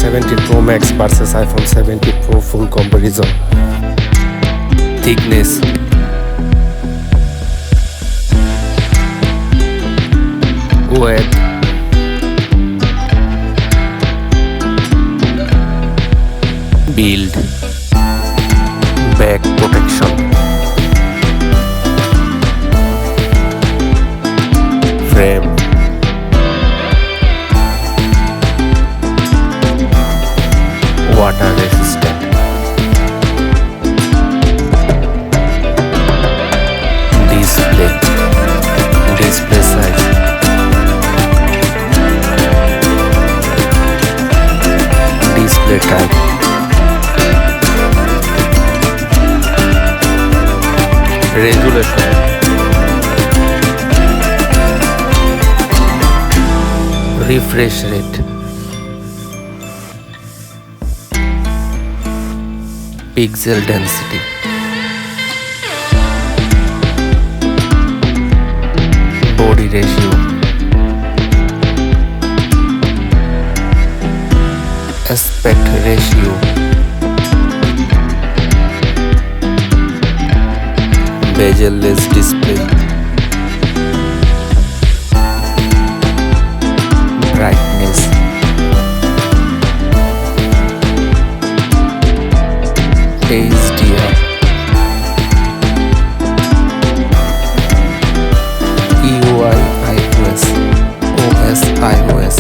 17 Pro Max versus iPhone 17 Pro full comparison. Thickness, weight, build, back protection, frame, water resistant, display size, display type, resolution, refresh rate, pixel density, body ratio, aspect ratio, bezel-less display, brightness, HDR, UI iOS, OS iOS,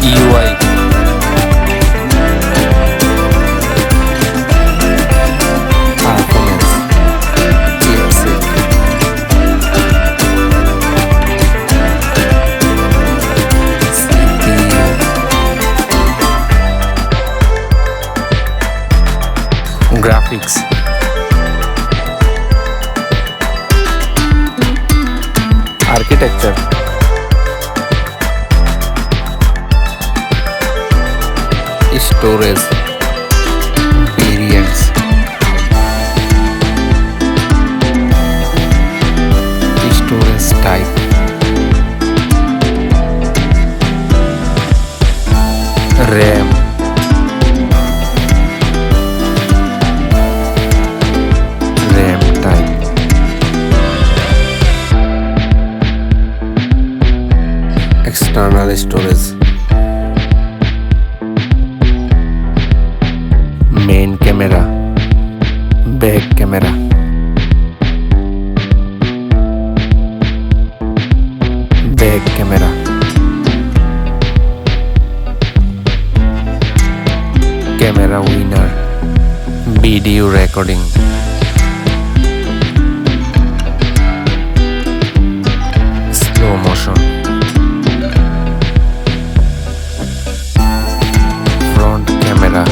UI, performance, chipset, CPU, graphics, architecture, storage, variants, storage type, RAM, RAM type, external storage, main camera, back camera, back camera, camera winner, video recording, slow motion, front camera,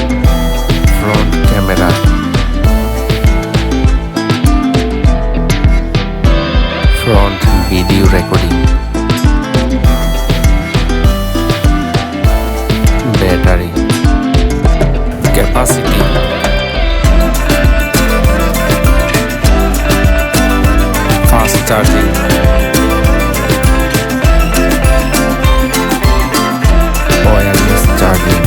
front video recording, battery, capacity, fast charging, wireless charging,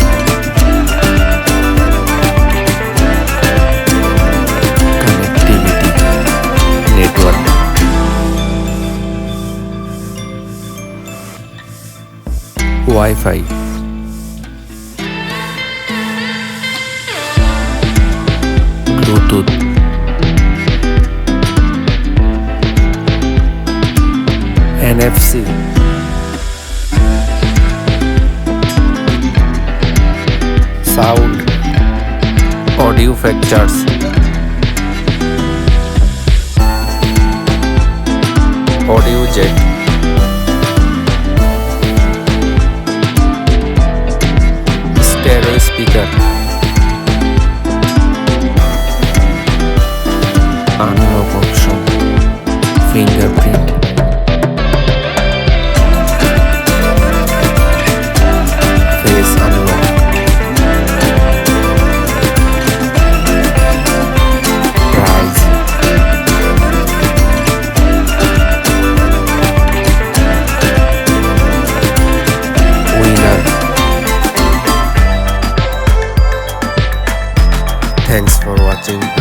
connectivity, network, Wi-Fi, Bluetooth, NFC, sound, audio features, audio jack, stereo speaker, unlock option, fingerprint, face unlock, price, Thanks for watching.